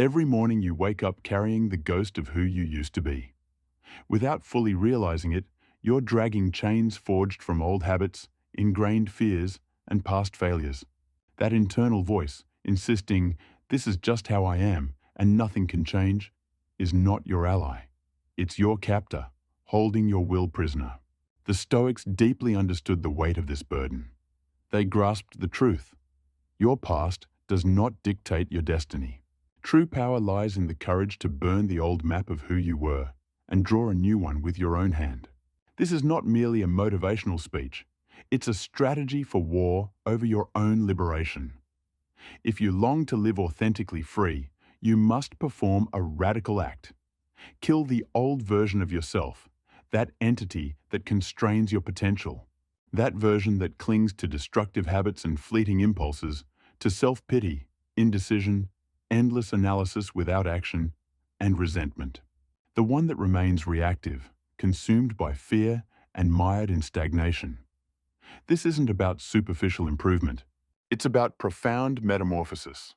Every morning you wake up carrying the ghost of who you used to be. Without fully realizing it, you're dragging chains forged from old habits, ingrained fears, and past failures. That internal voice, insisting, "This is just how I am, and nothing can change," is not your ally. It's your captor, holding your will prisoner. The Stoics deeply understood the weight of this burden. They grasped the truth. Your past does not dictate your destiny. True power lies in the courage to burn the old map of who you were and draw a new one with your own hand. This is not merely a motivational speech. It's a strategy for war over your own liberation. If you long to live authentically free, you must perform a radical act. Kill the old version of yourself, that entity that constrains your potential, that version that clings to destructive habits and fleeting impulses, to self-pity, indecision, endless analysis without action, and resentment. The one that remains reactive, consumed by fear and mired in stagnation. This isn't about superficial improvement. It's about profound metamorphosis.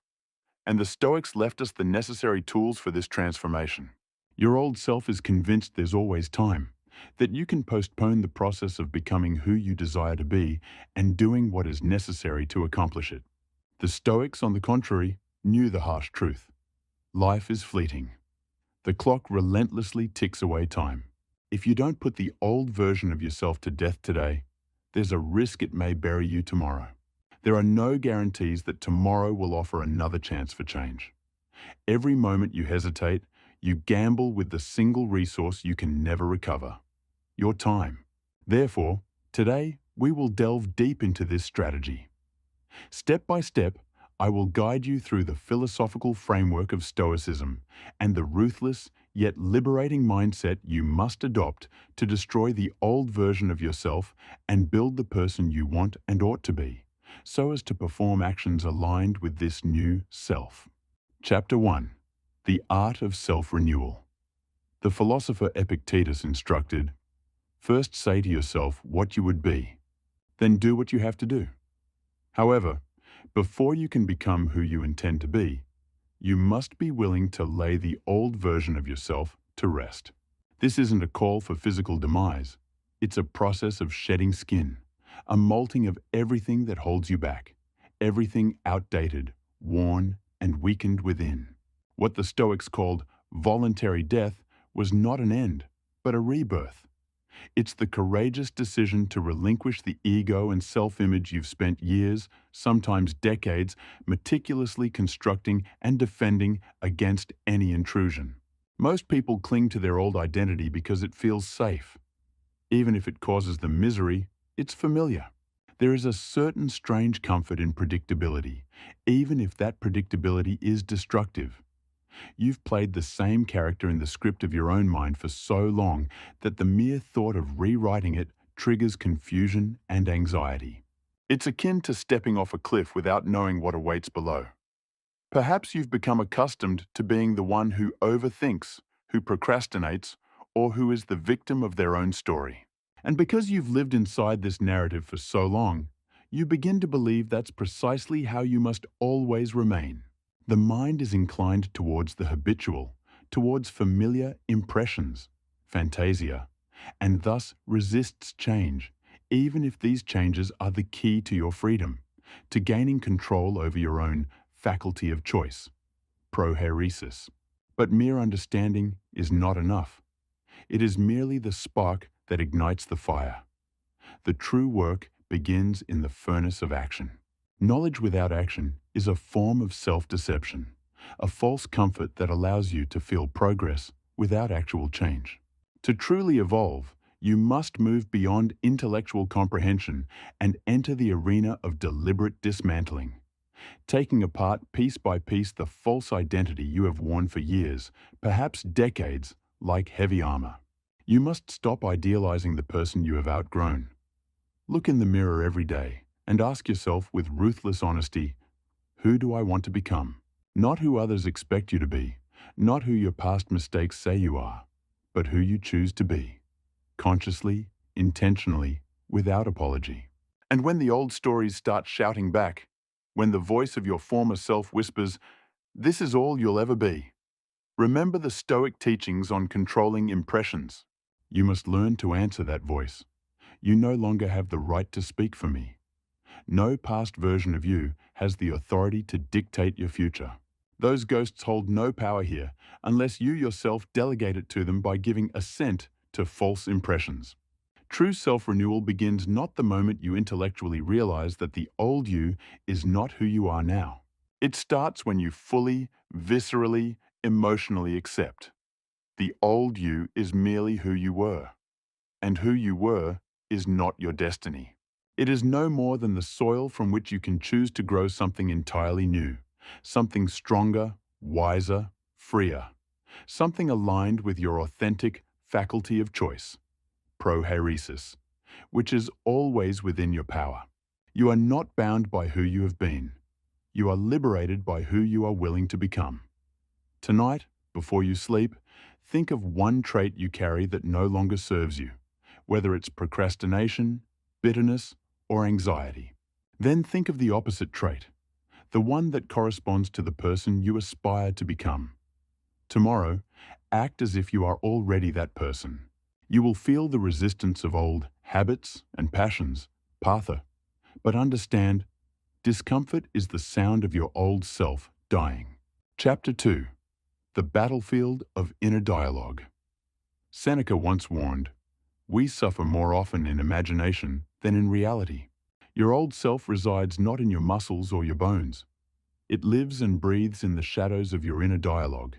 And the Stoics left us the necessary tools for this transformation. Your old self is convinced there's always time, that you can postpone the process of becoming who you desire to be and doing what is necessary to accomplish it. The Stoics, on the contrary, knew the harsh truth. Life is fleeting. The clock relentlessly ticks away time. If you don't put the old version of yourself to death today, there's a risk it may bury you tomorrow. There are no guarantees that tomorrow will offer another chance for change. Every moment you hesitate, you gamble with the single resource you can never recover: your time. Therefore, today we will delve deep into this strategy. Step by step, I will guide you through the philosophical framework of Stoicism and the ruthless yet liberating mindset you must adopt to destroy the old version of yourself and build the person you want and ought to be, so as to perform actions aligned with this new self. Chapter 1. The Art of Self-Renewal. The philosopher Epictetus instructed, "First say to yourself what you would be, then do what you have to do." However, before you can become who you intend to be, you must be willing to lay the old version of yourself to rest. This isn't a call for physical demise. It's a process of shedding skin, a molting of everything that holds you back, everything outdated, worn, and weakened within. What the Stoics called voluntary death was not an end, but a rebirth. It's the courageous decision to relinquish the ego and self-image you've spent years, sometimes decades, meticulously constructing and defending against any intrusion. Most people cling to their old identity because it feels safe. Even if it causes them misery, it's familiar. There is a certain strange comfort in predictability, even if that predictability is destructive. You've played the same character in the script of your own mind for so long that the mere thought of rewriting it triggers confusion and anxiety. It's akin to stepping off a cliff without knowing what awaits below. Perhaps you've become accustomed to being the one who overthinks, who procrastinates, or who is the victim of their own story. And because you've lived inside this narrative for so long, you begin to believe that's precisely how you must always remain. The mind is inclined towards the habitual, towards familiar impressions, fantasia, and thus resists change, even if these changes are the key to your freedom, to gaining control over your own faculty of choice, prohairesis. But mere understanding is not enough. It is merely the spark that ignites the fire. The true work begins in the furnace of action. Knowledge without action is a form of self-deception, a false comfort that allows you to feel progress without actual change. To truly evolve, you must move beyond intellectual comprehension and enter the arena of deliberate dismantling, taking apart piece by piece the false identity you have worn for years, perhaps decades, like heavy armor. You must stop idealizing the person you have outgrown. Look in the mirror every day and ask yourself with ruthless honesty, who do I want to become? Not who others expect you to be, not who your past mistakes say you are, but who you choose to be, consciously, intentionally, without apology. And when the old stories start shouting back, when the voice of your former self whispers, This is all you'll ever be. Remember the Stoic teachings on controlling impressions. You must learn to answer that voice. You no longer have the right to speak for me. No past version of you has the authority to dictate your future. Those ghosts hold no power here unless you yourself delegate it to them by giving assent to false impressions. True self-renewal begins not the moment you intellectually realize that the old you is not who you are now. It starts when you fully, viscerally, emotionally accept. The old you is merely who you were, and who you were is not your destiny. It is no more than the soil from which you can choose to grow something entirely new, something stronger, wiser, freer, something aligned with your authentic faculty of choice, prohairesis, which is always within your power. You are not bound by who you have been. You are liberated by who you are willing to become. Tonight, before you sleep, think of one trait you carry that no longer serves you, whether it's procrastination, bitterness, or anxiety. Then think of the opposite trait, the one that corresponds to the person you aspire to become. Tomorrow, act as if you are already that person. You will feel the resistance of old habits and passions, patha, but understand, discomfort is the sound of your old self dying. Chapter 2. The Battlefield of Inner Dialogue. Seneca once warned, "We suffer more often in imagination than in reality." Your old self resides not in your muscles or your bones. It lives and breathes in the shadows of your inner dialogue,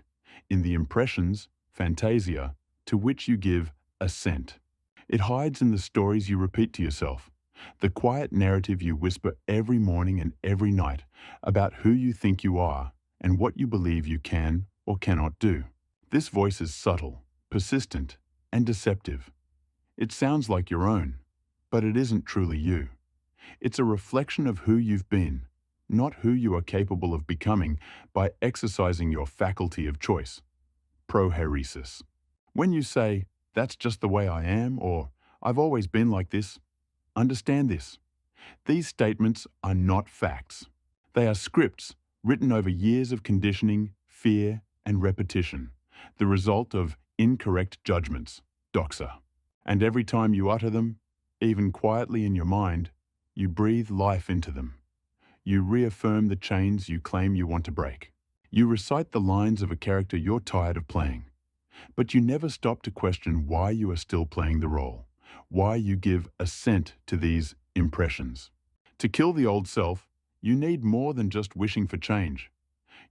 in the impressions, fantasia, to which you give assent. It hides in the stories you repeat to yourself, the quiet narrative you whisper every morning and every night about who you think you are and what you believe you can or cannot do. This voice is subtle, persistent, and deceptive. It sounds like your own, but it isn't truly you. It's a reflection of who you've been, not who you are capable of becoming by exercising your faculty of choice, prohairesis. When you say, "That's just the way I am," or "I've always been like this," understand this. These statements are not facts. They are scripts written over years of conditioning, fear, and repetition, the result of incorrect judgments, doxa. And every time you utter them, even quietly in your mind, you breathe life into them. You reaffirm the chains you claim you want to break. You recite the lines of a character you're tired of playing. But you never stop to question why you are still playing the role, why you give assent to these impressions. To kill the old self, you need more than just wishing for change.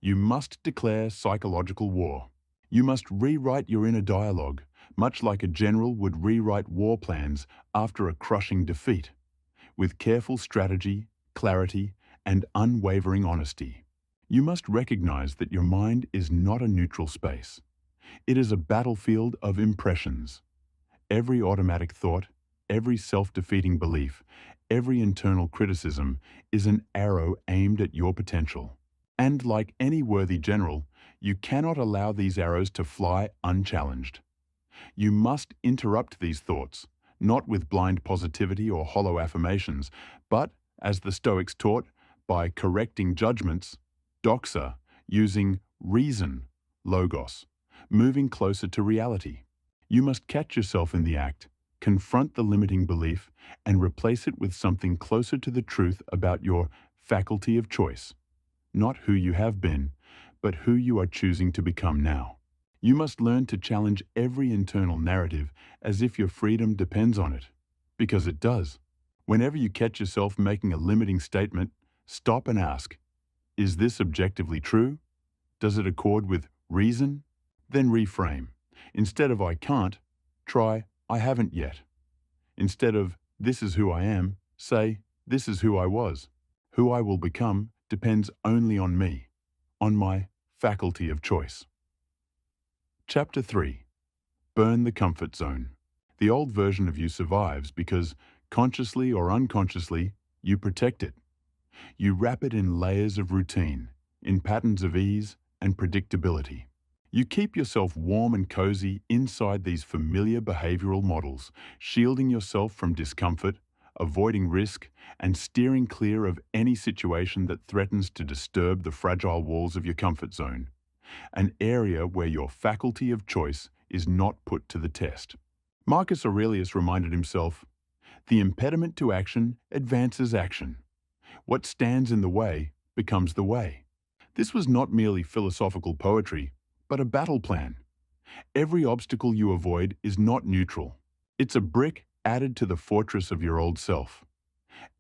You must declare psychological war. You must rewrite your inner dialogue, much like a general would rewrite war plans after a crushing defeat, with careful strategy, clarity, and unwavering honesty. You must recognize that your mind is not a neutral space. It is a battlefield of impressions. Every automatic thought, every self-defeating belief, every internal criticism is an arrow aimed at your potential. And like any worthy general, you cannot allow these arrows to fly unchallenged. You must interrupt these thoughts, not with blind positivity or hollow affirmations, but, as the Stoics taught, by correcting judgments, doxa, using reason, logos, moving closer to reality. You must catch yourself in the act, confront the limiting belief, and replace it with something closer to the truth about your faculty of choice. Not who you have been, but who you are choosing to become now. You must learn to challenge every internal narrative as if your freedom depends on it, because it does. Whenever you catch yourself making a limiting statement, stop and ask, is this objectively true? Does it accord with reason? Then reframe. Instead of "I can't," try "I haven't yet." Instead of "this is who I am," say "this is who I was." Who I will become depends only on me, on my faculty of choice. Chapter 3. Burn the comfort zone. The old version of you survives because, consciously or unconsciously, you protect it. You wrap it in layers of routine, in patterns of ease and predictability. You keep yourself warm and cozy inside these familiar behavioral models, shielding yourself from discomfort, avoiding risk, and steering clear of any situation that threatens to disturb the fragile walls of your comfort zone, an area where your faculty of choice is not put to the test. Marcus Aurelius reminded himself, "The impediment to action advances action. What stands in the way becomes the way." This was not merely philosophical poetry, but a battle plan. Every obstacle you avoid is not neutral. It's a brick added to the fortress of your old self.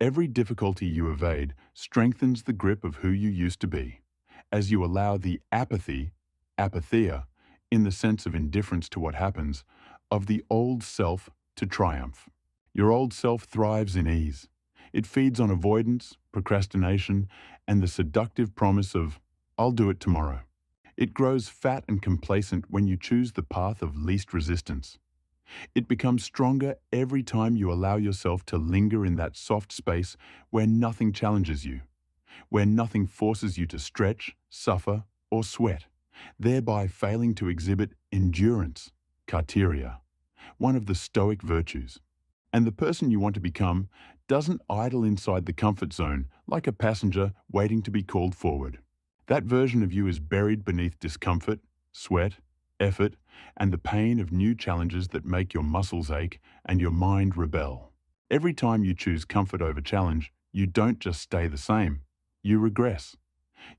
Every difficulty you evade strengthens the grip of who you used to be, as you allow the apatheia, in the sense of indifference to what happens, of the old self to triumph. Your old self thrives in ease. It feeds on avoidance, procrastination, and the seductive promise of, "I'll do it tomorrow." It grows fat and complacent when you choose the path of least resistance. It becomes stronger every time you allow yourself to linger in that soft space where nothing challenges you, where nothing forces you to stretch, suffer, or sweat, thereby failing to exhibit endurance, karteria, one of the Stoic virtues. And the person you want to become doesn't idle inside the comfort zone like a passenger waiting to be called forward. That version of you is buried beneath discomfort, sweat, effort, and the pain of new challenges that make your muscles ache and your mind rebel. Every time you choose comfort over challenge, you don't just stay the same, you regress.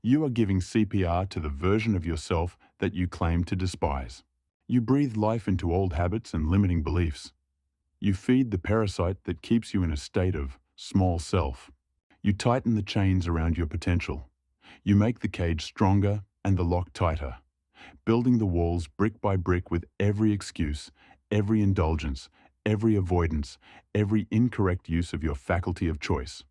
You are giving CPR to the version of yourself that you claim to despise. You breathe life into old habits and limiting beliefs. You feed the parasite that keeps you in a state of small self. You tighten the chains around your potential. You make the cage stronger and the lock tighter, building the walls brick by brick with every excuse, every indulgence, every avoidance, every incorrect use of your faculty of choice.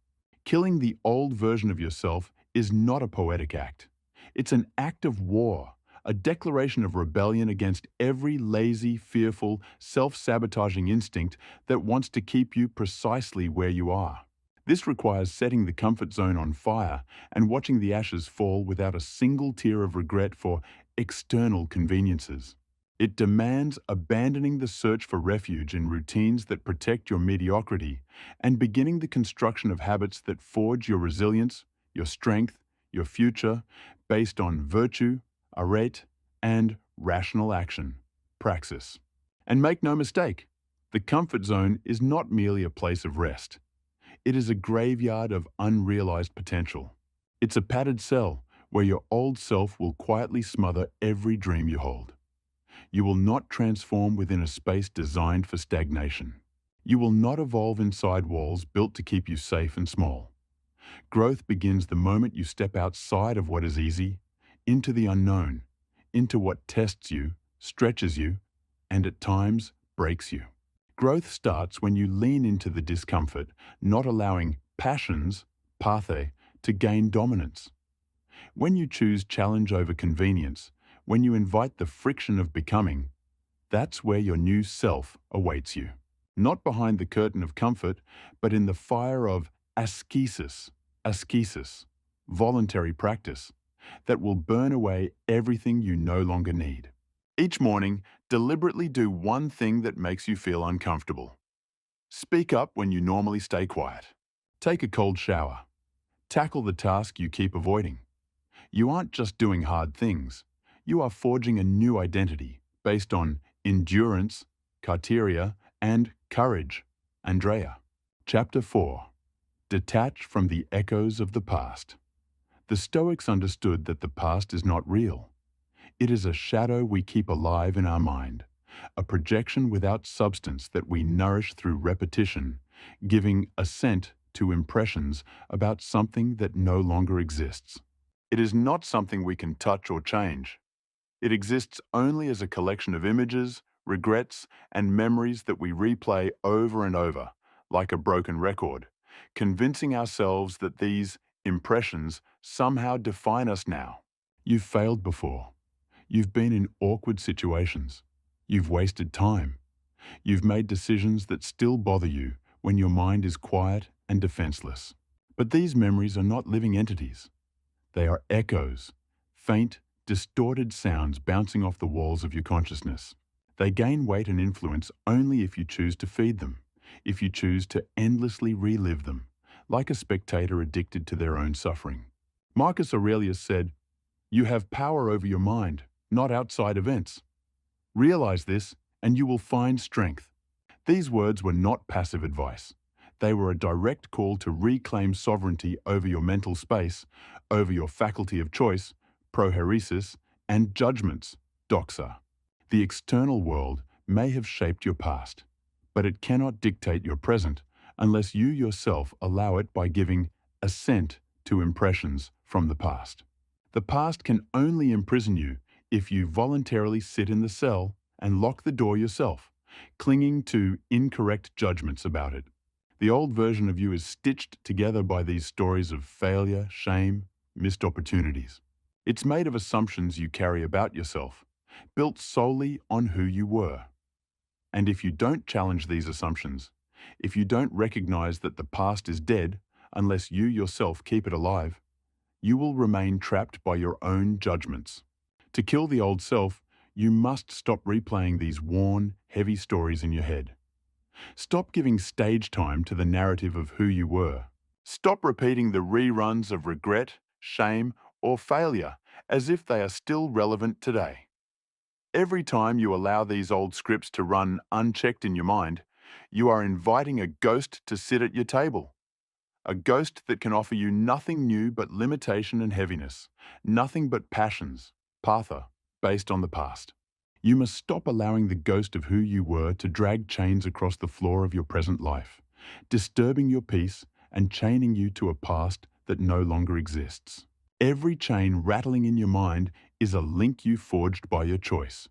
Killing the old version of yourself is not a poetic act. It's an act of war, a declaration of rebellion against every lazy, fearful, self-sabotaging instinct that wants to keep you precisely where you are. This requires setting the comfort zone on fire and watching the ashes fall without a single tear of regret for external conveniences. It demands abandoning the search for refuge in routines that protect your mediocrity and beginning the construction of habits that forge your resilience, your strength, your future, based on virtue, arete, and rational action, praxis. And make no mistake, the comfort zone is not merely a place of rest. It is a graveyard of unrealized potential. It's a padded cell where your old self will quietly smother every dream you hold. You will not transform within a space designed for stagnation. You will not evolve inside walls built to keep you safe and small. Growth begins the moment you step outside of what is easy, into the unknown, into what tests you, stretches you, and at times breaks you. Growth starts when you lean into the discomfort, not allowing passions, pathe, to gain dominance. When you choose challenge over convenience, when you invite the friction of becoming, that's where your new self awaits you. Not behind the curtain of comfort, but in the fire of ascesis, voluntary practice, that will burn away everything you no longer need. Each morning, deliberately do one thing that makes you feel uncomfortable. Speak up when you normally stay quiet. Take a cold shower. Tackle the task you keep avoiding. You aren't just doing hard things. You are forging a new identity based on endurance, karteria, and courage, Andrea. Chapter 4. Detach from the echoes of the past. The Stoics understood that the past is not real. It is a shadow we keep alive in our mind, a projection without substance that we nourish through repetition, giving assent to impressions about something that no longer exists. It is not something we can touch or change. It exists only as a collection of images, regrets, and memories that we replay over and over, like a broken record, convincing ourselves that these impressions somehow define us now. You've failed before. You've been in awkward situations. You've wasted time. You've made decisions that still bother you when your mind is quiet and defenseless. But these memories are not living entities. They are echoes, faint, distorted sounds bouncing off the walls of your consciousness. They gain weight and influence only if you choose to feed them, if you choose to endlessly relive them, like a spectator addicted to their own suffering. Marcus Aurelius said, "You have power over your mind, not outside events. Realize this, and you will find strength." These words were not passive advice. They were a direct call to reclaim sovereignty over your mental space, over your faculty of choice, prohairesis, and judgments, doxa. The external world may have shaped your past, but it cannot dictate your present unless you yourself allow it by giving assent to impressions from the past. The past can only imprison you if you voluntarily sit in the cell and lock the door yourself, clinging to incorrect judgments about it. The old version of you is stitched together by these stories of failure, shame, missed opportunities. It's made of assumptions you carry about yourself, built solely on who you were. And if you don't challenge these assumptions, if you don't recognize that the past is dead unless you yourself keep it alive, you will remain trapped by your own judgments. To kill the old self, you must stop replaying these worn, heavy stories in your head. Stop giving stage time to the narrative of who you were. Stop repeating the reruns of regret, shame, or failure as if they are still relevant today. Every time you allow these old scripts to run unchecked in your mind, you are inviting a ghost to sit at your table. A ghost that can offer you nothing new but limitation and heaviness, nothing but passions, patha, based on the past. You must stop allowing the ghost of who you were to drag chains across the floor of your present life, disturbing your peace and chaining you to a past that no longer exists. Every chain rattling in your mind is a link you forged by your choice.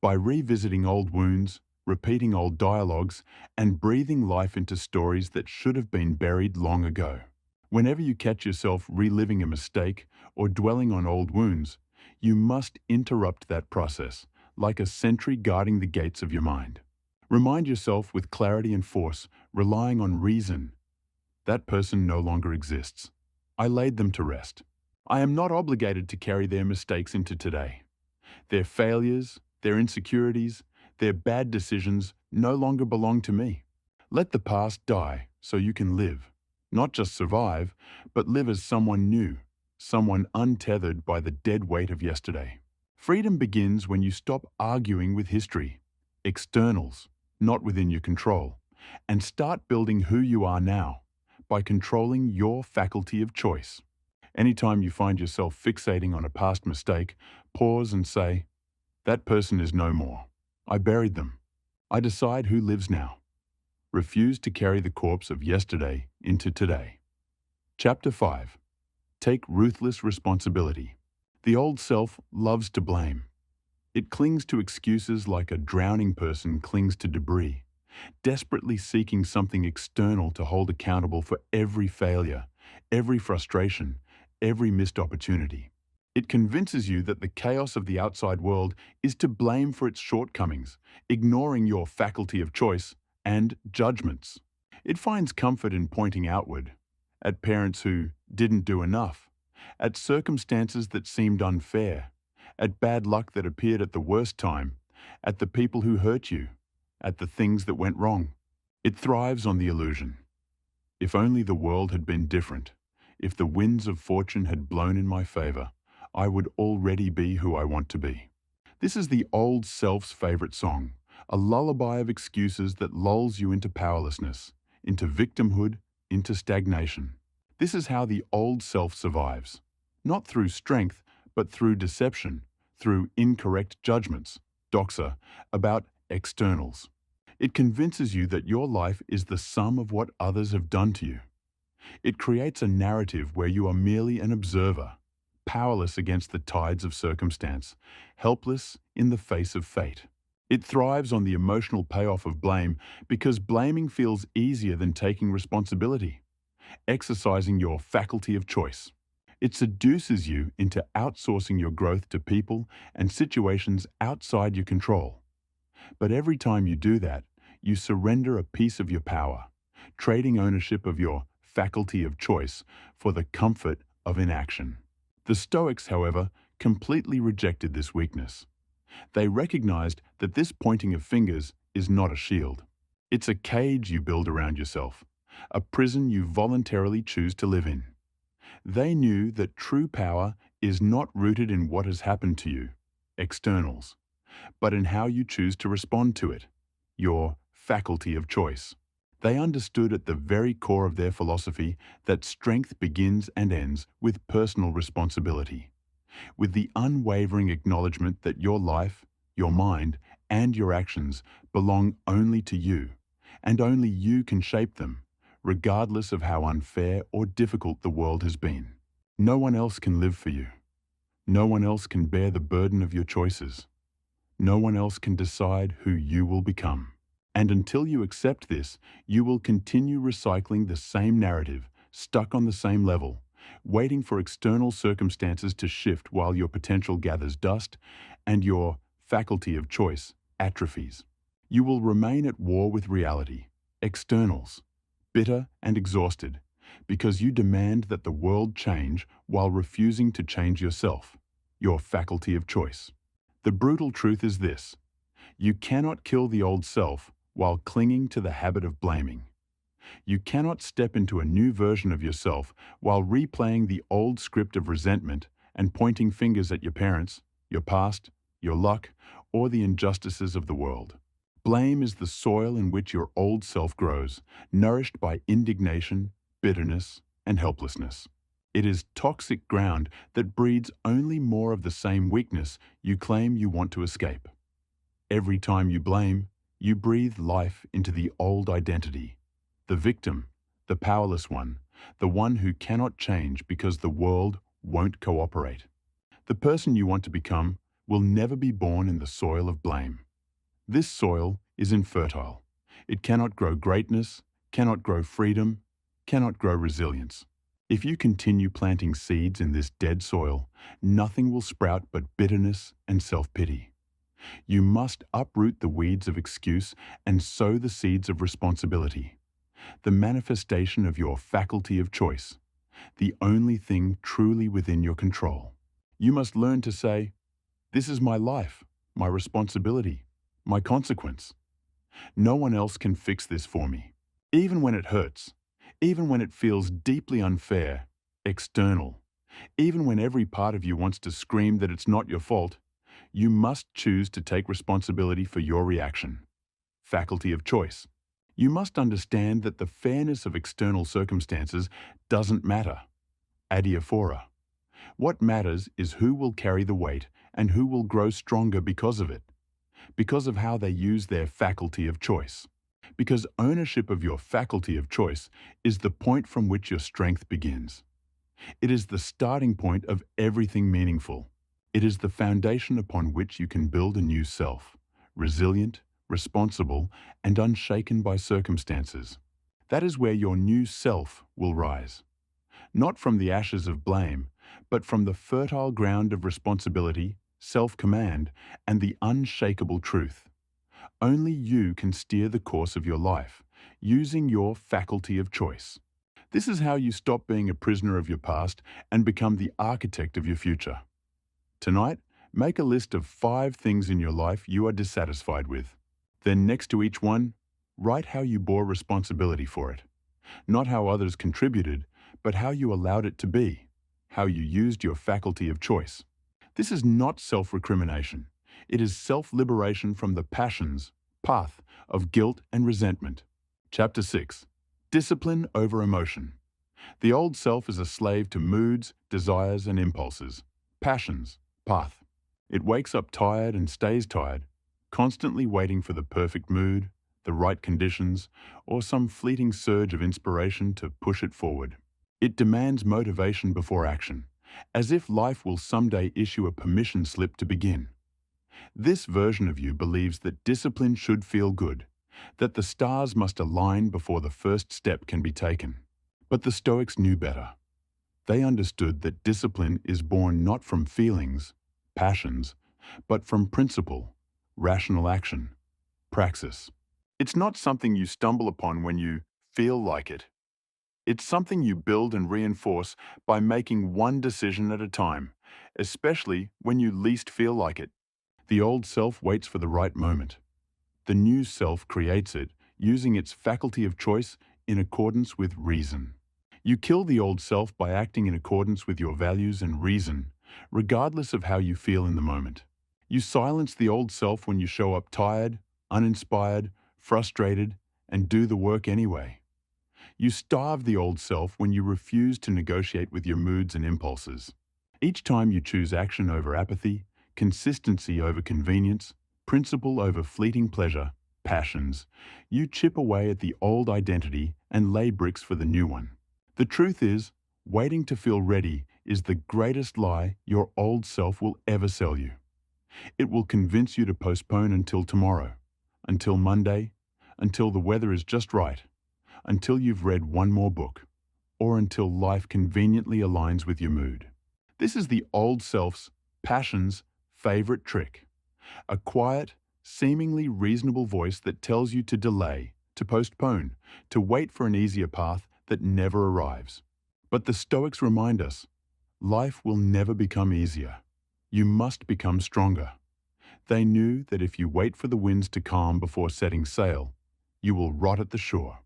By revisiting old wounds, repeating old dialogues, and breathing life into stories that should have been buried long ago. Whenever you catch yourself reliving a mistake or dwelling on old wounds, you must interrupt that process, like a sentry guarding the gates of your mind. Remind yourself with clarity and force, relying on reason. That person no longer exists. I laid them to rest. I am not obligated to carry their mistakes into today. Their failures, their insecurities, their bad decisions no longer belong to me. Let the past die so you can live. Not just survive, but live as someone new, someone untethered by the dead weight of yesterday. Freedom begins when you stop arguing with history, externals, not within your control, and start building who you are now by controlling your faculty of choice. Anytime you find yourself fixating on a past mistake, pause and say, "That person is no more. I buried them. I decide who lives now." Refuse to carry the corpse of yesterday into today. Chapter 5. Take ruthless responsibility. The old self loves to blame. It clings to excuses like a drowning person clings to debris, desperately seeking something external to hold accountable for every failure, every frustration, every missed opportunity. It convinces you that the chaos of the outside world is to blame for its shortcomings, ignoring your faculty of choice and judgments. It finds comfort in pointing outward, at parents who didn't do enough, at circumstances that seemed unfair, at bad luck that appeared at the worst time, at the people who hurt you, at the things that went wrong. It thrives on the illusion. If only the world had been different, if the winds of fortune had blown in my favor, I would already be who I want to be. This is the old self's favorite song, a lullaby of excuses that lulls you into powerlessness, into victimhood, into stagnation. This is how the old self survives, not through strength, but through deception, through incorrect judgments, doxa, about externals. It convinces you that your life is the sum of what others have done to you. It creates a narrative where you are merely an observer, powerless against the tides of circumstance, helpless in the face of fate. It thrives on the emotional payoff of blame because blaming feels easier than taking responsibility, exercising your faculty of choice. It seduces you into outsourcing your growth to people and situations outside your control. But every time you do that, you surrender a piece of your power, trading ownership of your faculty of choice for the comfort of inaction. The Stoics, however, completely rejected this weakness. They recognized that this pointing of fingers is not a shield. It's a cage you build around yourself, a prison you voluntarily choose to live in. They knew that true power is not rooted in what has happened to you, externals, but in how you choose to respond to it, your faculty of choice. They understood at the very core of their philosophy that strength begins and ends with personal responsibility, with the unwavering acknowledgement that your life, your mind, and your actions belong only to you, and only you can shape them, regardless of how unfair or difficult the world has been. No one else can live for you. No one else can bear the burden of your choices. No one else can decide who you will become. And until you accept this, you will continue recycling the same narrative, stuck on the same level, waiting for external circumstances to shift while your potential gathers dust and your faculty of choice atrophies. You will remain at war with reality, externals, bitter and exhausted, because you demand that the world change while refusing to change yourself, your faculty of choice. The brutal truth is this: you cannot kill the old self while clinging to the habit of blaming. You cannot step into a new version of yourself while replaying the old script of resentment and pointing fingers at your parents, your past, your luck, or the injustices of the world. Blame is the soil in which your old self grows, nourished by indignation, bitterness, and helplessness. It is toxic ground that breeds only more of the same weakness you claim you want to escape. Every time you blame, you breathe life into the old identity. The victim, the powerless one, the one who cannot change because the world won't cooperate. The person you want to become will never be born in the soil of blame. This soil is infertile. It cannot grow greatness, cannot grow freedom, cannot grow resilience. If you continue planting seeds in this dead soil, nothing will sprout but bitterness and self-pity. You must uproot the weeds of excuse and sow the seeds of responsibility, the manifestation of your faculty of choice, the only thing truly within your control. You must learn to say, "This is my life, my responsibility, my consequence. No one else can fix this for me." Even when it hurts, even when it feels deeply unfair, external, even when every part of you wants to scream that it's not your fault, you must choose to take responsibility for your reaction. Faculty of choice. You must understand that the fairness of external circumstances doesn't matter. Adiaphora. What matters is who will carry the weight and who will grow stronger because of it, because of how they use their faculty of choice. Because ownership of your faculty of choice is the point from which your strength begins. It is the starting point of everything meaningful. It is the foundation upon which you can build a new self, resilient, responsible, and unshaken by circumstances. That is where your new self will rise. Not from the ashes of blame, but from the fertile ground of responsibility, self-command, and the unshakable truth. Only you can steer the course of your life, using your faculty of choice. This is how you stop being a prisoner of your past and become the architect of your future. Tonight, make a list of 5 things in your life you are dissatisfied with. Then next to each one, write how you bore responsibility for it. Not how others contributed, but how you allowed it to be, how you used your faculty of choice. This is not self-recrimination. It is self-liberation from the passions, path of guilt and resentment. Chapter 6. Discipline over emotion. The old self is a slave to moods, desires, and impulses. Passions, path. It wakes up tired and stays tired, constantly waiting for the perfect mood, the right conditions, or some fleeting surge of inspiration to push it forward. It demands motivation before action, as if life will someday issue a permission slip to begin. This version of you believes that discipline should feel good, that the stars must align before the first step can be taken. But the Stoics knew better. They understood that discipline is born not from feelings, passions, but from principle, rational action, praxis. It's not something you stumble upon when you feel like it. It's something you build and reinforce by making one decision at a time, especially when you least feel like it. The old self waits for the right moment. The new self creates it using its faculty of choice in accordance with reason. You kill the old self by acting in accordance with your values and reason, regardless of how you feel in the moment. You silence the old self when you show up tired, uninspired, frustrated, and do the work anyway. You starve the old self when you refuse to negotiate with your moods and impulses. Each time you choose action over apathy, consistency over convenience, principle over fleeting pleasure, passions, you chip away at the old identity and lay bricks for the new one. The truth is, waiting to feel ready is the greatest lie your old self will ever sell you. It will convince you to postpone until tomorrow, until Monday, until the weather is just right, until you've read one more book, or until life conveniently aligns with your mood. This is the old self's, passion's, favorite trick. A quiet, seemingly reasonable voice that tells you to delay, to postpone, to wait for an easier path that never arrives. But the Stoics remind us, life will never become easier. You must become stronger. They knew that if you wait for the winds to calm before setting sail, you will rot at the shore.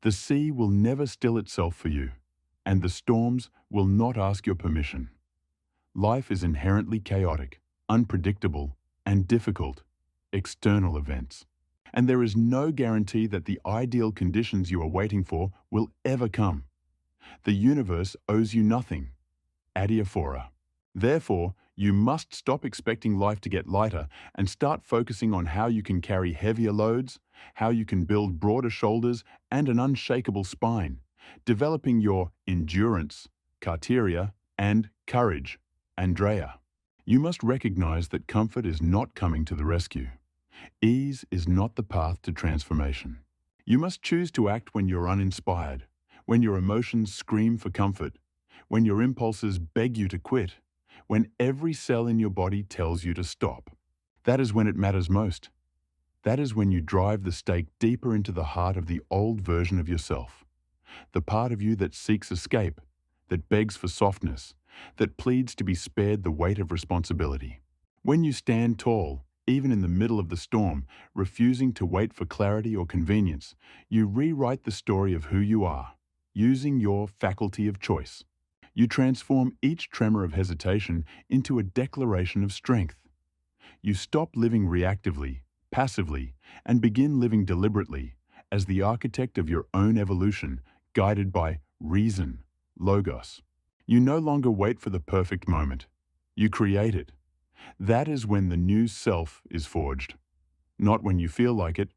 The sea will never still itself for you, and the storms will not ask your permission. Life is inherently chaotic, unpredictable, and difficult, external events. And there is no guarantee that the ideal conditions you are waiting for will ever come. The universe owes you nothing. Adiaphora. Therefore, you must stop expecting life to get lighter and start focusing on how you can carry heavier loads, how you can build broader shoulders and an unshakable spine, developing your endurance, carteria, and courage, Andrea. You must recognize that comfort is not coming to the rescue. Ease is not the path to transformation. You must choose to act when you're uninspired, when your emotions scream for comfort, when your impulses beg you to quit, when every cell in your body tells you to stop. That is when it matters most. That is when you drive the stake deeper into the heart of the old version of yourself, the part of you that seeks escape, that begs for softness, that pleads to be spared the weight of responsibility. When you stand tall, even in the middle of the storm, refusing to wait for clarity or convenience, you rewrite the story of who you are, using your faculty of choice. You transform each tremor of hesitation into a declaration of strength. You stop living reactively, passively, and begin living deliberately as the architect of your own evolution, guided by reason, logos. You no longer wait for the perfect moment. You create it. That is when the new self is forged. Not when you feel like it,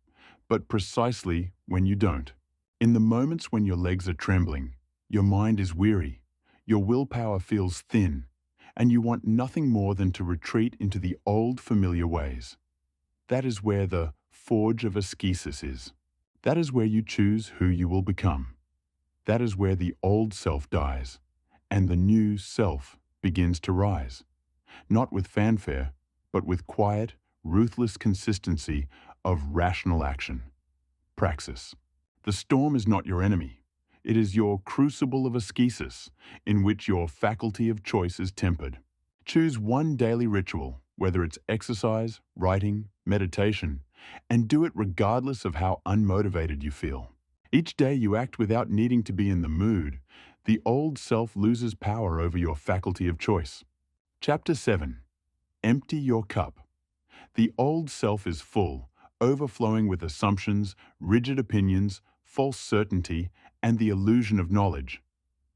but precisely when you don't. In the moments when your legs are trembling, your mind is weary, your willpower feels thin, and you want nothing more than to retreat into the old familiar ways. That is where the forge of ascesis is. That is where you choose who you will become. That is where the old self dies, and the new self begins to rise. Not with fanfare, but with quiet, ruthless consistency of rational action. Praxis. The storm is not your enemy. It is your crucible of ascesis, in which your faculty of choice is tempered. Choose one daily ritual, whether it's exercise, writing, meditation, and do it regardless of how unmotivated you feel. Each day you act without needing to be in the mood, the old self loses power over your faculty of choice. Chapter 7. Empty your cup. The old self is full, overflowing with assumptions, rigid opinions, false certainty, and the illusion of knowledge,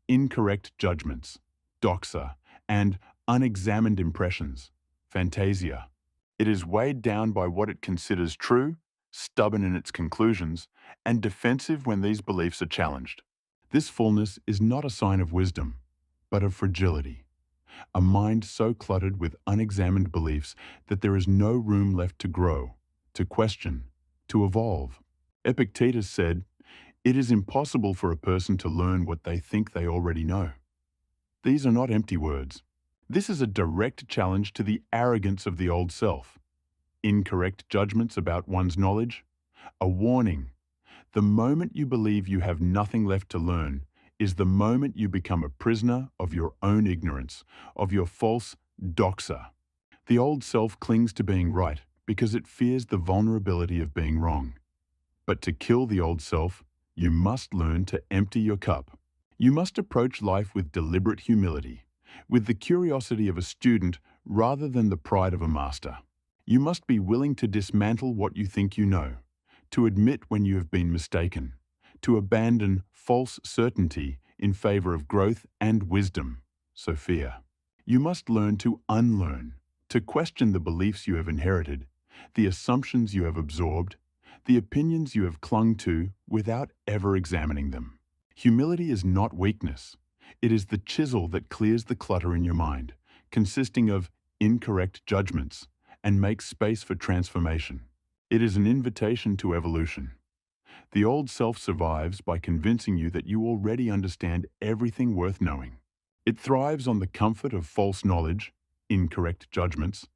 incorrect judgments, doxa, and unexamined impressions, fantasia. It is weighed down by what it considers true, stubborn in its conclusions, and defensive when these beliefs are challenged. This fullness is not a sign of wisdom, but of fragility. A mind so cluttered with unexamined beliefs that there is no room left to grow, to question, to evolve. Epictetus said, "It is impossible for a person to learn what they think they already know." These are not empty words. This is a direct challenge to the arrogance of the old self. Incorrect judgments about one's knowledge. A warning. The moment you believe you have nothing left to learn is the moment you become a prisoner of your own ignorance, of your false doxa. The old self clings to being right because it fears the vulnerability of being wrong. But to kill the old self, you must learn to empty your cup. You must approach life with deliberate humility, with the curiosity of a student rather than the pride of a master. You must be willing to dismantle what you think you know, to admit when you have been mistaken, to abandon false certainty in favor of growth and wisdom, Sophia. You must learn to unlearn, to question the beliefs you have inherited, the assumptions you have absorbed, the opinions you have clung to without ever examining them. Humility is not weakness. It is the chisel that clears the clutter in your mind, consisting of incorrect judgments, and makes space for transformation. It is an invitation to evolution. The old self survives by convincing you that you already understand everything worth knowing. It thrives on the comfort of false knowledge, incorrect judgments,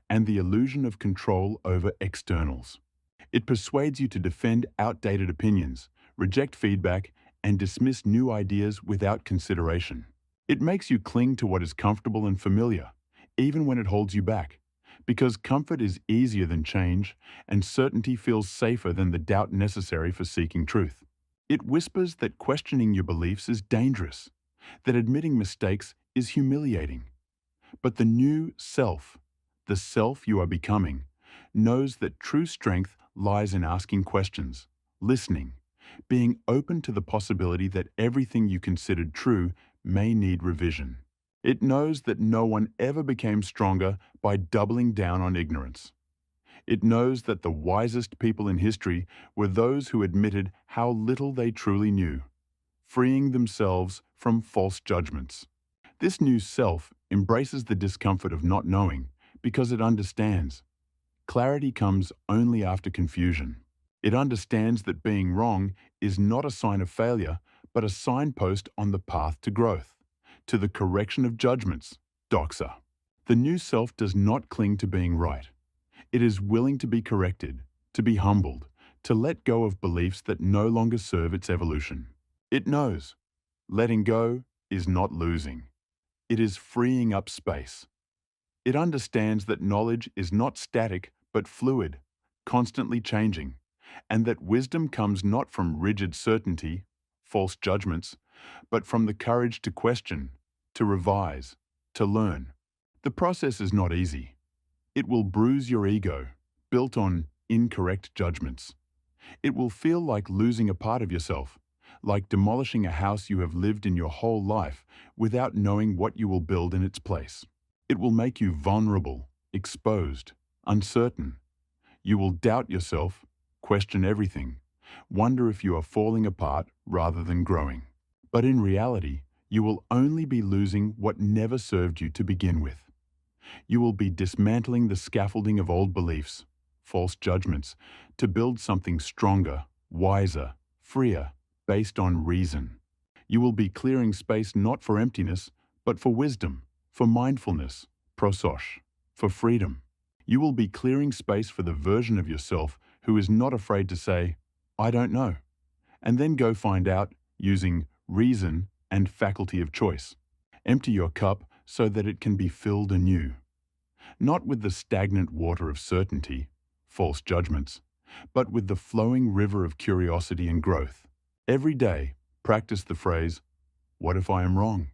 and the illusion of control over externals. It persuades you to defend outdated opinions, reject feedback, and dismiss new ideas without consideration. It makes you cling to what is comfortable and familiar, even when it holds you back, because comfort is easier than change, and certainty feels safer than the doubt necessary for seeking truth. It whispers that questioning your beliefs is dangerous, that admitting mistakes is humiliating. But the new self, the self you are becoming, knows that true strength lies in asking questions, listening, being open to the possibility that everything you considered true may need revision. It knows that no one ever became stronger by doubling down on ignorance. It knows that the wisest people in history were those who admitted how little they truly knew, freeing themselves from false judgments. This new self embraces the discomfort of not knowing because it understands. Clarity comes only after confusion. It understands that being wrong is not a sign of failure, but a signpost on the path to growth, to the correction of judgments, doxa. The new self does not cling to being right. It is willing to be corrected, to be humbled, to let go of beliefs that no longer serve its evolution. It knows letting go is not losing. It is freeing up space. It understands that knowledge is not static but fluid, constantly changing, and that wisdom comes not from rigid certainty, false judgments, but from the courage to question, to revise, to learn. The process is not easy. It will bruise your ego, built on incorrect judgments. It will feel like losing a part of yourself, like demolishing a house you have lived in your whole life without knowing what you will build in its place. It will make you vulnerable, exposed, uncertain. You will doubt yourself, question everything, wonder if you are falling apart rather than growing. But in reality, you will only be losing what never served you to begin with. You will be dismantling the scaffolding of old beliefs, false judgments, to build something stronger, wiser, freer, based on reason. You will be clearing space not for emptiness, but for wisdom, for mindfulness, prososh, for freedom. You will be clearing space for the version of yourself who is not afraid to say, "I don't know," and then go find out using reason and faculty of choice. Empty your cup so that it can be filled anew. Not with the stagnant water of certainty, false judgments, but with the flowing river of curiosity and growth. Every day, practice the phrase, "What if I am wrong?"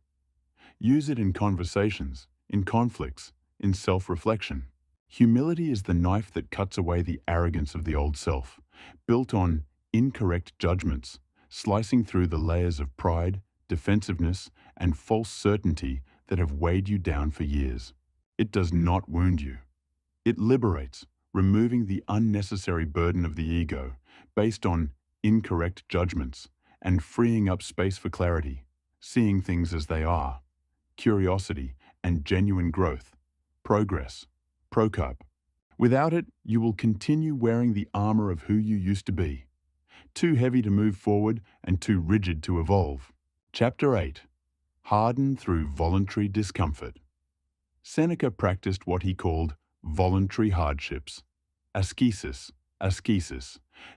Use it in conversations, in conflicts, in self-reflection. Humility is the knife that cuts away the arrogance of the old self, built on incorrect judgments, slicing through the layers of pride, defensiveness, and false certainty that have weighed you down for years. It does not wound you. It liberates, removing the unnecessary burden of the ego, based on incorrect judgments, and freeing up space for clarity, seeing things as they are, curiosity, and genuine growth, progress, procarp. Without it, you will continue wearing the armor of who you used to be, too heavy to move forward and too rigid to evolve. Chapter 8. Harden through voluntary discomfort. Seneca practiced what he called voluntary hardships, ascesis,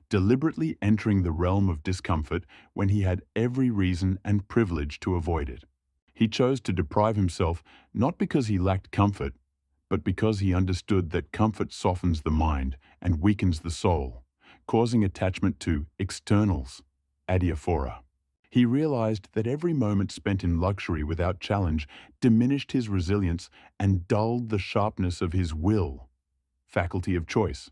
deliberately entering the realm of discomfort when he had every reason and privilege to avoid it. He chose to deprive himself not because he lacked comfort, but because he understood that comfort softens the mind and weakens the soul, causing attachment to externals, adiaphora. He realized that every moment spent in luxury without challenge diminished his resilience and dulled the sharpness of his will, faculty of choice,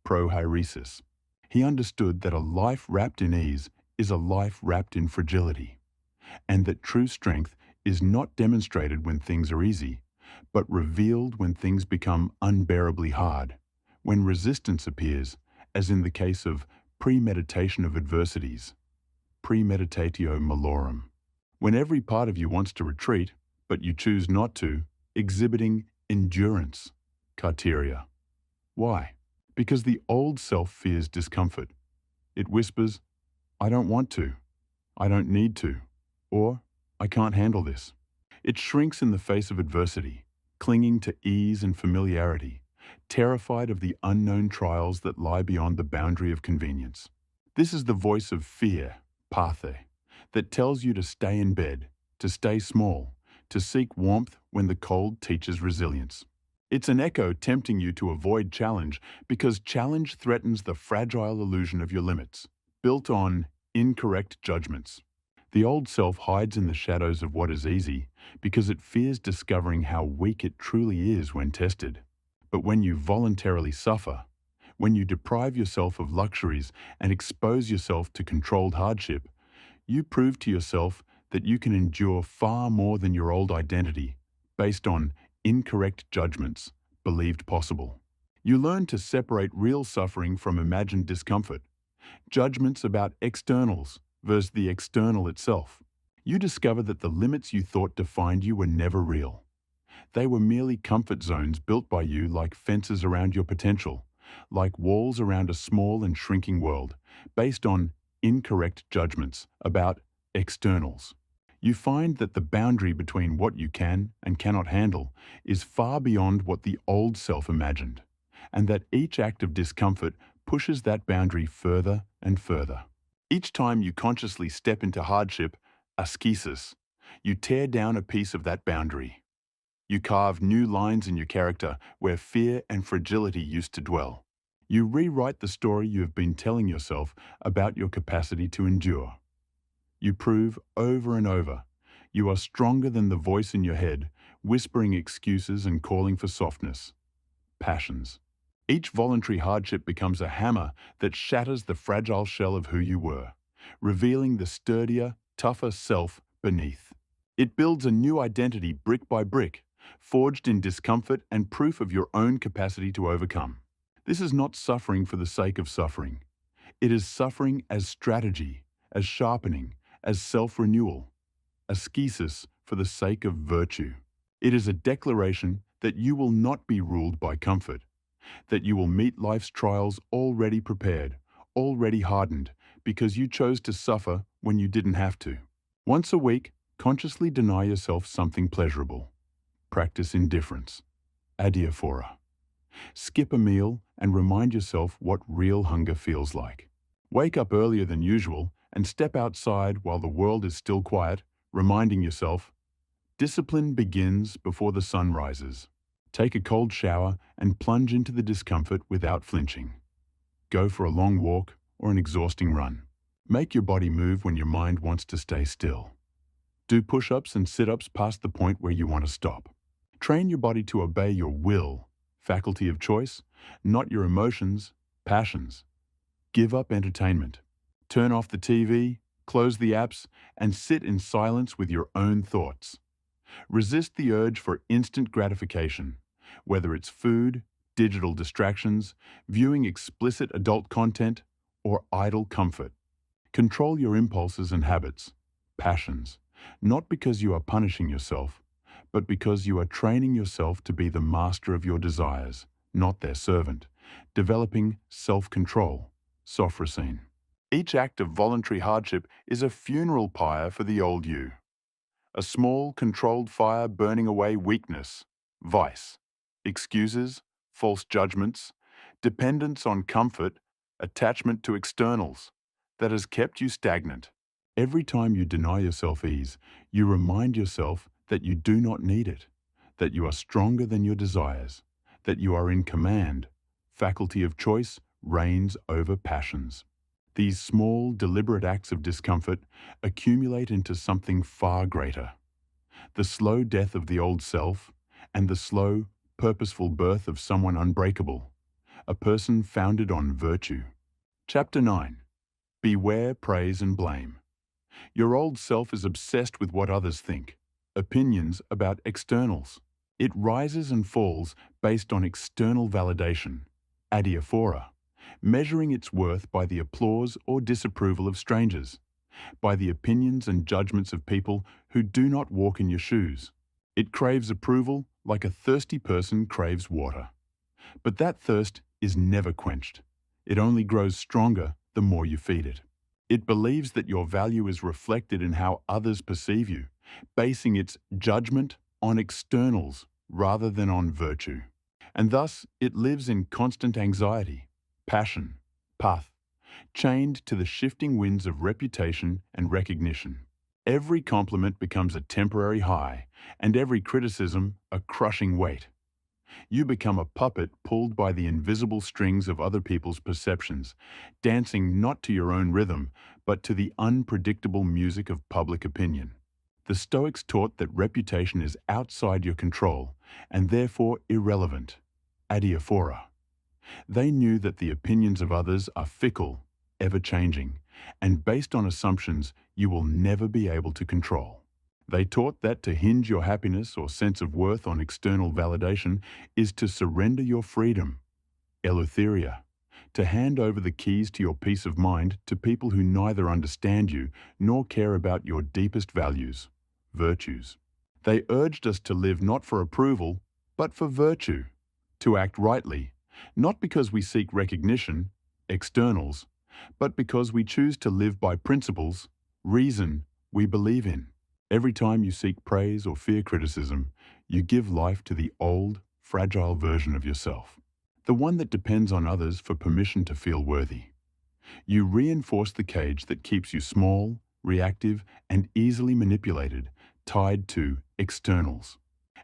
prohairesis. He understood that a life wrapped in ease is a life wrapped in fragility, and that true strength is not demonstrated when things are easy, but revealed when things become unbearably hard, when resistance appears, as in the case of premeditation of adversities, premeditatio malorum. When every part of you wants to retreat, but you choose not to, exhibiting endurance, carteria. Why? Because the old self fears discomfort. It whispers, I don't want to, I don't need to, or I can't handle this. It shrinks in the face of adversity, clinging to ease and familiarity, terrified of the unknown trials that lie beyond the boundary of convenience. This is the voice of fear, pathe, that tells you to stay in bed, to stay small, to seek warmth when the cold teaches resilience. It's an echo tempting you to avoid challenge because challenge threatens the fragile illusion of your limits, built on incorrect judgments. The old self hides in the shadows of what is easy because it fears discovering how weak it truly is when tested. But when you voluntarily suffer, when you deprive yourself of luxuries and expose yourself to controlled hardship, you prove to yourself that you can endure far more than your old identity, based on incorrect judgments believed possible. You learn to separate real suffering from imagined discomfort, judgments about externals versus the external itself. You discover that the limits you thought defined you were never real. They were merely comfort zones built by you like fences around your potential, like walls around a small and shrinking world, based on incorrect judgments about externals. You find that the boundary between what you can and cannot handle is far beyond what the old self imagined, and that each act of discomfort pushes that boundary further and further. Each time you consciously step into hardship, ascesis, you tear down a piece of that boundary. You carve new lines in your character where fear and fragility used to dwell. You rewrite the story you have been telling yourself about your capacity to endure. You prove over and over you are stronger than the voice in your head, whispering excuses and calling for softness. Passions. Each voluntary hardship becomes a hammer that shatters the fragile shell of who you were, revealing the sturdier, tougher self beneath. It builds a new identity brick by brick, forged in discomfort and proof of your own capacity to overcome. This is not suffering for the sake of suffering. It is suffering as strategy, as sharpening, as self-renewal, ascesis for the sake of virtue. It is a declaration that you will not be ruled by comfort, that you will meet life's trials already prepared, already hardened, because you chose to suffer when you didn't have to. Once a week, consciously deny yourself something pleasurable. Practice indifference, adiaphora. Skip a meal and remind yourself what real hunger feels like. Wake up earlier than usual and step outside while the world is still quiet, reminding yourself, discipline begins before the sun rises. Take a cold shower and plunge into the discomfort without flinching. Go for a long walk or an exhausting run. Make your body move when your mind wants to stay still. Do push-ups and sit-ups past the point where you want to stop. Train your body to obey your will, faculty of choice, not your emotions, passions. Give up entertainment. Turn off the TV, close the apps, and sit in silence with your own thoughts. Resist the urge for instant gratification, whether it's food, digital distractions, viewing explicit adult content, or idle comfort. Control your impulses and habits, passions, not because you are punishing yourself, but because you are training yourself to be the master of your desires, not their servant, developing self-control, sophrosine. Each act of voluntary hardship is a funeral pyre for the old you. A small, controlled fire burning away weakness, vice, excuses, false judgments, dependence on comfort, attachment to externals, that has kept you stagnant. Every time you deny yourself ease, you remind yourself that you do not need it, that you are stronger than your desires, that you are in command, faculty of choice, reigns over passions. These small, deliberate acts of discomfort accumulate into something far greater. The slow death of the old self and the slow, purposeful birth of someone unbreakable, a person founded on virtue. Chapter 9. Beware praise and blame. Your old self is obsessed with what others think, opinions about externals. It rises and falls based on external validation, adiaphora, measuring its worth by the applause or disapproval of strangers, by the opinions and judgments of people who do not walk in your shoes. It craves approval like a thirsty person craves water. But that thirst is never quenched. It only grows stronger the more you feed it. It believes that your value is reflected in how others perceive you, basing its judgment on externals rather than on virtue. And thus, it lives in constant anxiety, passion, path, chained to the shifting winds of reputation and recognition. Every compliment becomes a temporary high, and every criticism a crushing weight. You become a puppet pulled by the invisible strings of other people's perceptions, dancing not to your own rhythm, but to the unpredictable music of public opinion. The Stoics taught that reputation is outside your control, and therefore irrelevant, adiaphora. They knew that the opinions of others are fickle, ever-changing, and based on assumptions you will never be able to control. They taught that to hinge your happiness or sense of worth on external validation is to surrender your freedom, eleutheria, to hand over the keys to your peace of mind to people who neither understand you nor care about your deepest values, virtues. They urged us to live not for approval, but for virtue, to act rightly, not because we seek recognition, externals, but because we choose to live by principles, reason, we believe in. Every time you seek praise or fear criticism, you give life to the old, fragile version of yourself, the one that depends on others for permission to feel worthy. You reinforce the cage that keeps you small, reactive, and easily manipulated, tied to externals.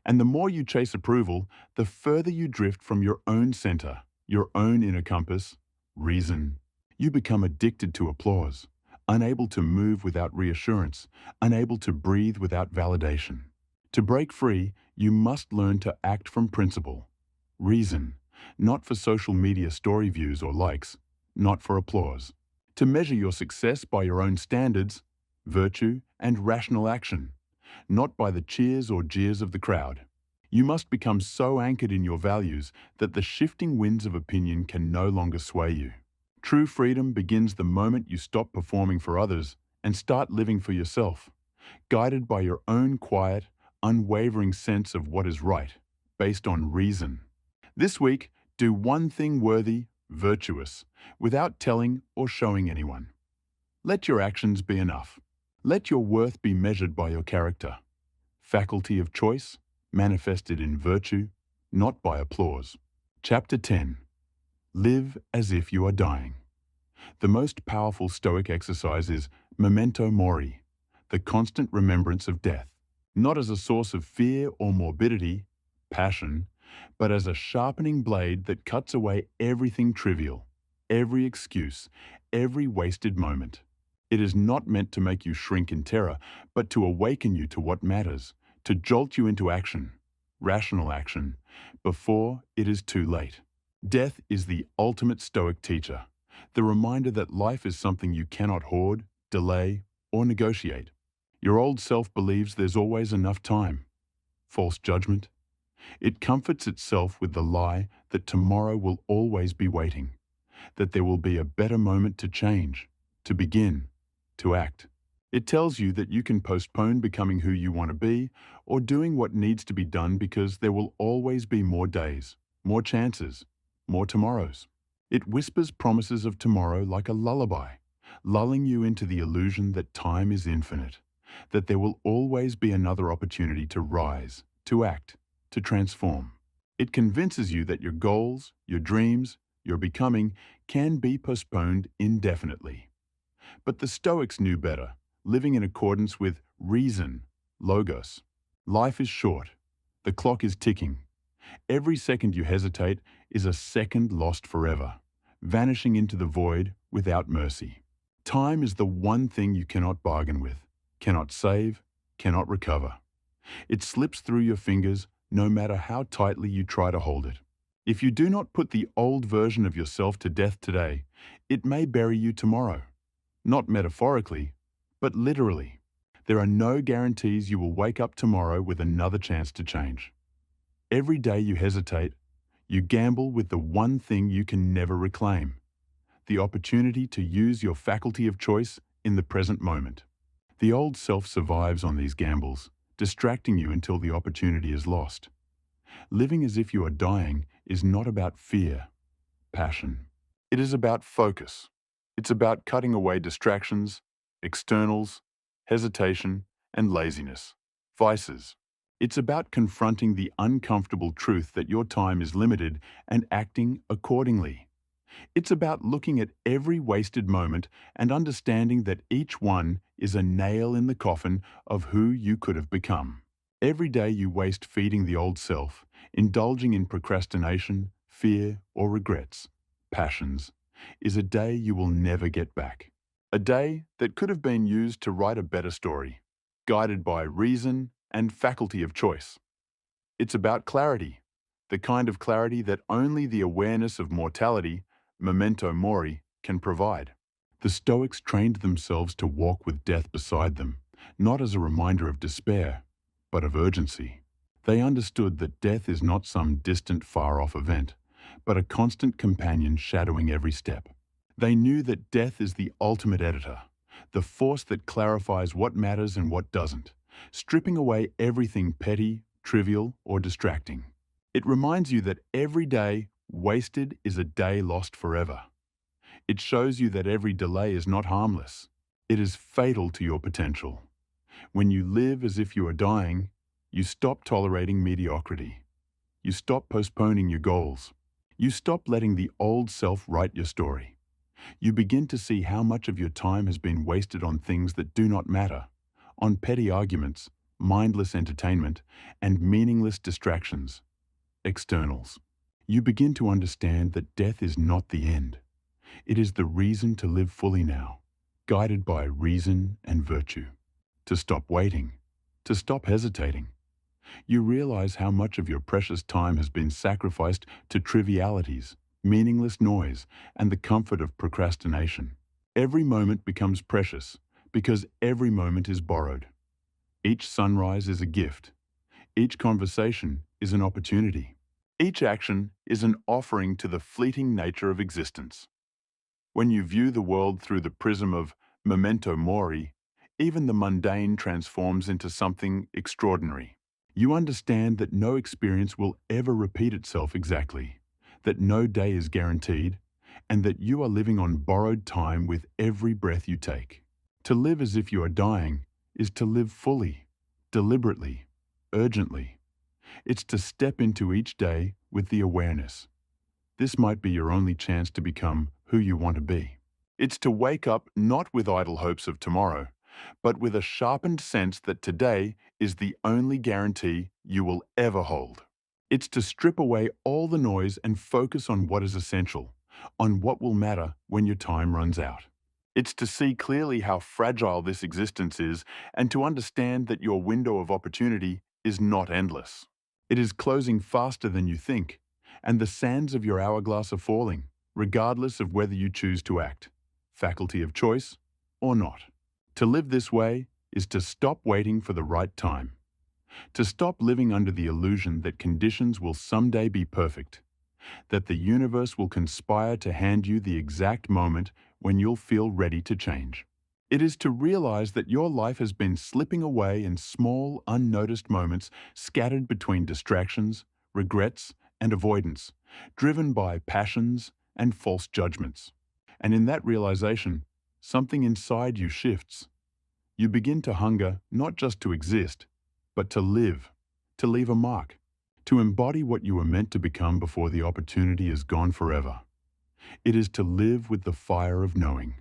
And the more you chase approval, the further you drift from your own center, your own inner compass, reason. You become addicted to applause, unable to move without reassurance, unable to breathe without validation. To break free, you must learn to act from principle, reason, not for social media story views or likes, not for applause. To measure your success by your own standards, virtue, and rational action, not by the cheers or jeers of the crowd. You must become so anchored in your values that the shifting winds of opinion can no longer sway you. True freedom begins the moment you stop performing for others and start living for yourself, guided by your own quiet, unwavering sense of what is right, based on reason. This week, do one thing worthy, virtuous, without telling or showing anyone. Let your actions be enough. Let your worth be measured by your character, faculty of choice, manifested in virtue, not by applause. Chapter 10. Live as if you are dying. The most powerful Stoic exercise is memento mori, the constant remembrance of death, not as a source of fear or morbidity, passion, but as a sharpening blade that cuts away everything trivial, every excuse, every wasted moment. It is not meant to make you shrink in terror, but to awaken you to what matters, to jolt you into action, rational action, before it is too late. Death is the ultimate Stoic teacher, the reminder that life is something you cannot hoard, delay, or negotiate. Your old self believes there's always enough time. False judgment. It comforts itself with the lie that tomorrow will always be waiting, that there will be a better moment to change, to begin, to act. It tells you that you can postpone becoming who you want to be or doing what needs to be done because there will always be more days, more chances, more tomorrows. It whispers promises of tomorrow like a lullaby, lulling you into the illusion that time is infinite, that there will always be another opportunity to rise, to act, to transform. It convinces you that your goals, your dreams, your becoming can be postponed indefinitely. But the Stoics knew better, living in accordance with reason, logos. Life is short. The clock is ticking. Every second you hesitate is a second lost forever. vanishing into the void without mercy. Time is the one thing you cannot bargain with, cannot save, cannot recover. It slips through your fingers no matter how tightly you try to hold it. If you do not put the old version of yourself to death today, it may bury you tomorrow. Not metaphorically, but literally. There are no guarantees you will wake up tomorrow with another chance to change. Every day you hesitate, you gamble with the one thing you can never reclaim: the opportunity to use your faculty of choice in the present moment. The old self survives on these gambles, distracting you until the opportunity is lost. Living as if you are dying is not about fear, passion. It is about focus. It's about cutting away distractions, externals, hesitation, and laziness, vices. It's about confronting the uncomfortable truth that your time is limited and acting accordingly. It's about looking at every wasted moment and understanding that each one is a nail in the coffin of who you could have become. Every day you waste feeding the old self, indulging in procrastination, fear, or regrets, passions, is a day you will never get back. A day that could have been used to write a better story, guided by reason and faculty of choice. It's about clarity, the kind of clarity that only the awareness of mortality, memento mori, can provide. The Stoics trained themselves to walk with death beside them, not as a reminder of despair, but of urgency. They understood that death is not some distant, far-off event, but a constant companion shadowing every step. They knew that death is the ultimate editor, the force that clarifies what matters and what doesn't, stripping away everything petty, trivial, or distracting. It reminds you that every day wasted is a day lost forever. It shows you that every delay is not harmless. It is fatal to your potential. When you live as if you are dying, you stop tolerating mediocrity. You stop postponing your goals. You stop letting the old self write your story. You begin to see how much of your time has been wasted on things that do not matter, on petty arguments, mindless entertainment, and meaningless distractions, externals. You begin to understand that death is not the end. It is the reason to live fully now, guided by reason and virtue. To stop waiting, to stop hesitating. You realize how much of your precious time has been sacrificed to trivialities, meaningless noise, and the comfort of procrastination. Every moment becomes precious because every moment is borrowed. Each sunrise is a gift. Each conversation is an opportunity. Each action is an offering to the fleeting nature of existence. When you view the world through the prism of memento mori, even the mundane transforms into something extraordinary. You understand that no experience will ever repeat itself exactly, that no day is guaranteed, and that you are living on borrowed time with every breath you take. To live as if you are dying is to live fully, deliberately, urgently. It's to step into each day with the awareness. This might be your only chance to become who you want to be. It's to wake up not with idle hopes of tomorrow, but with a sharpened sense that today is the only guarantee you will ever hold. It's to strip away all the noise and focus on what is essential, on what will matter when your time runs out. It's to see clearly how fragile this existence is and to understand that your window of opportunity is not endless. It is closing faster than you think, and the sands of your hourglass are falling, regardless of whether you choose to act, faculty of choice or not. To live this way is to stop waiting for the right time, to stop living under the illusion that conditions will someday be perfect, that the universe will conspire to hand you the exact moment when you'll feel ready to change. It is to realize that your life has been slipping away in small, unnoticed moments scattered between distractions, regrets, and avoidance, driven by passions and false judgments. And in that realization, something inside you shifts. You begin to hunger not just to exist, but to live, to leave a mark, to embody what you were meant to become before the opportunity is gone forever. It is to live with the fire of knowing.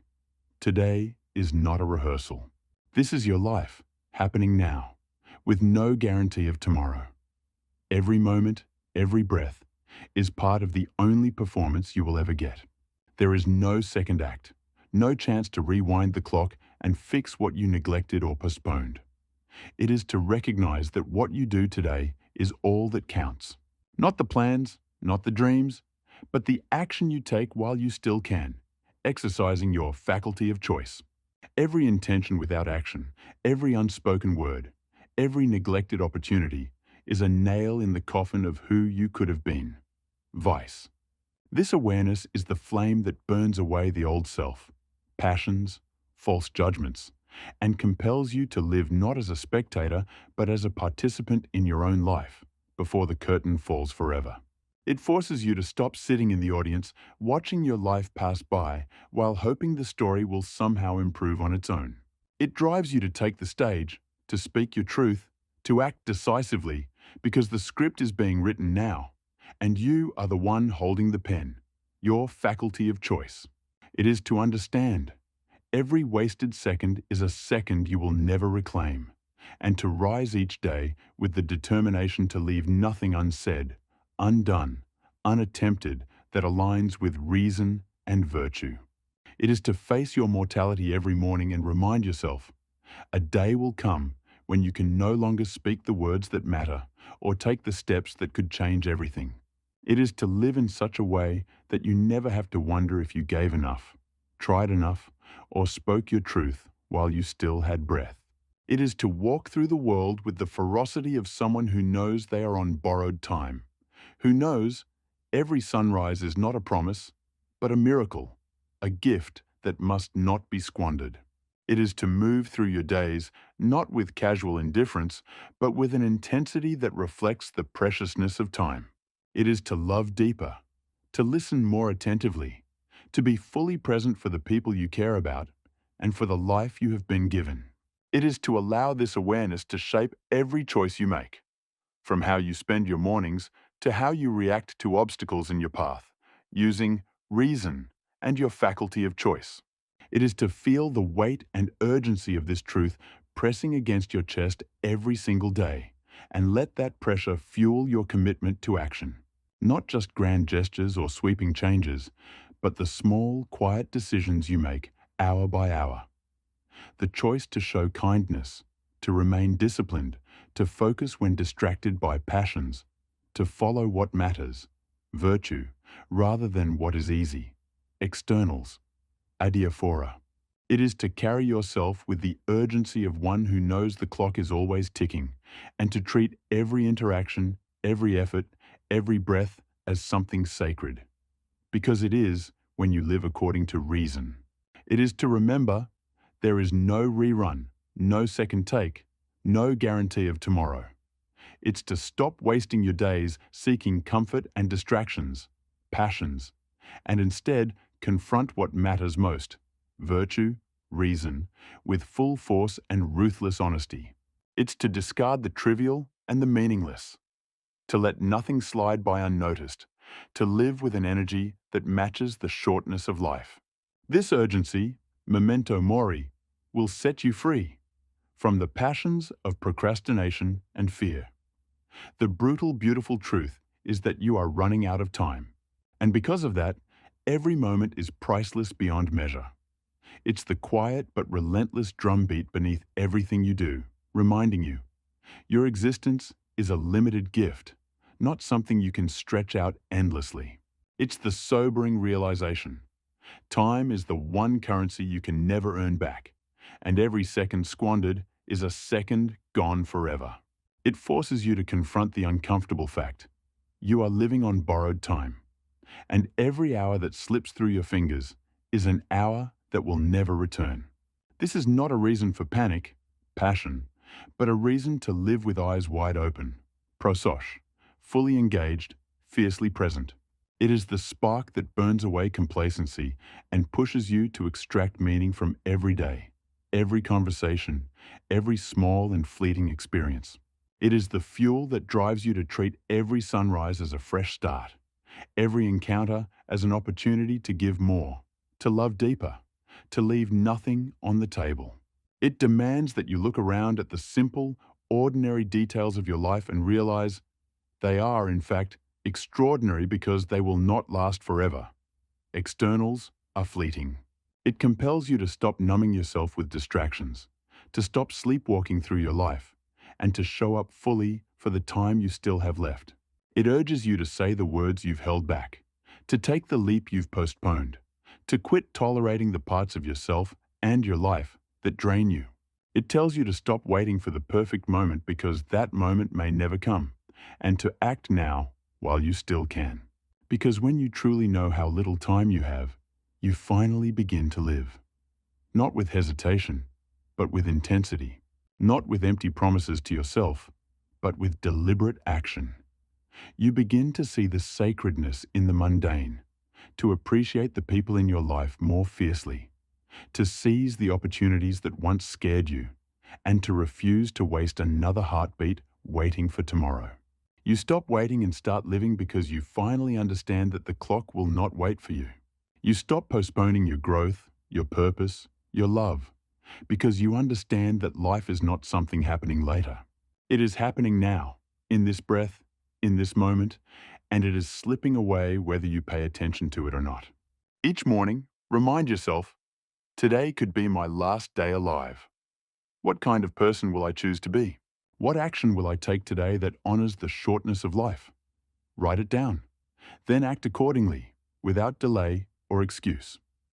Today is not a rehearsal. This is your life, happening now, with no guarantee of tomorrow. Every moment, every breath, is part of the only performance you will ever get. There is no second act, no chance to rewind the clock and fix what you neglected or postponed. It is to recognize that what you do today is all that counts. Not the plans, not the dreams, but the action you take while you still can, exercising your faculty of choice. Every intention without action, every unspoken word, every neglected opportunity is a nail in the coffin of who you could have been. Vice. This awareness is the flame that burns away the old self, passions, false judgments, and compels you to live not as a spectator, but as a participant in your own life, before the curtain falls forever. It forces you to stop sitting in the audience, watching your life pass by, while hoping the story will somehow improve on its own. It drives you to take the stage, to speak your truth, to act decisively, because the script is being written now, and you are the one holding the pen, your faculty of choice. It is to understand every wasted second is a second you will never reclaim, and to rise each day with the determination to leave nothing unsaid, undone, unattempted that aligns with reason and virtue. It is to face your mortality every morning and remind yourself, a day will come when you can no longer speak the words that matter or take the steps that could change everything. It is to live in such a way that you never have to wonder if you gave enough, tried enough, or spoke your truth while you still had breath. It is to walk through the world with the ferocity of someone who knows they are on borrowed time, who knows every sunrise is not a promise, but a miracle, a gift that must not be squandered. It is to move through your days not with casual indifference, but with an intensity that reflects the preciousness of time. It is to love deeper, to listen more attentively, to be fully present for the people you care about and for the life you have been given. It is to allow this awareness to shape every choice you make, from how you spend your mornings to how you react to obstacles in your path, using reason and your faculty of choice. It is to feel the weight and urgency of this truth pressing against your chest every single day, and let that pressure fuel your commitment to action. Not just grand gestures or sweeping changes, but the small, quiet decisions you make hour by hour. The choice to show kindness, to remain disciplined, to focus when distracted by passions, to follow what matters, virtue, rather than what is easy, externals, adiaphora. It is to carry yourself with the urgency of one who knows the clock is always ticking, and to treat every interaction, every effort, every breath as something sacred. Because it is when you live according to reason. It is to remember there is no rerun, no second take, no guarantee of tomorrow. It's to stop wasting your days seeking comfort and distractions, passions, and instead confront what matters most, virtue, reason, with full force and ruthless honesty. It's to discard the trivial and the meaningless, to let nothing slide by unnoticed, to live with an energy that matches the shortness of life. This urgency, memento mori, will set you free from the passions of procrastination and fear. The brutal, beautiful truth is that you are running out of time. And because of that, every moment is priceless beyond measure. It's the quiet but relentless drumbeat beneath everything you do, reminding you, your existence is a limited gift, not something you can stretch out endlessly. It's the sobering realization. Time is the one currency you can never earn back, and every second squandered is a second gone forever. It forces you to confront the uncomfortable fact. You are living on borrowed time, and every hour that slips through your fingers is an hour that will never return. This is not a reason for panic, passion, but a reason to live with eyes wide open, prososh, fully engaged, fiercely present. It is the spark that burns away complacency and pushes you to extract meaning from every day, every conversation, every small and fleeting experience. It is the fuel that drives you to treat every sunrise as a fresh start, every encounter as an opportunity to give more, to love deeper, to leave nothing on the table. It demands that you look around at the simple, ordinary details of your life and realize they are, in fact, extraordinary because they will not last forever. Externals are fleeting. It compels you to stop numbing yourself with distractions, to stop sleepwalking through your life, and to show up fully for the time you still have left. It urges you to say the words you've held back, to take the leap you've postponed, to quit tolerating the parts of yourself and your life that drain you. It tells you to stop waiting for the perfect moment because that moment may never come, and to act now while you still can. Because when you truly know how little time you have, you finally begin to live. Not with hesitation, but with intensity. Not with empty promises to yourself, but with deliberate action. You begin to see the sacredness in the mundane, to appreciate the people in your life more fiercely, to seize the opportunities that once scared you, and to refuse to waste another heartbeat waiting for tomorrow. You stop waiting and start living because you finally understand that the clock will not wait for you. You stop postponing your growth, your purpose, your love, because you understand that life is not something happening later. It is happening now, in this breath, in this moment, and it is slipping away whether you pay attention to it or not. Each morning, remind yourself, today could be my last day alive. What kind of person will I choose to be? What action will I take today that honors the shortness of life? Write it down. Then act accordingly, without delay or excuse.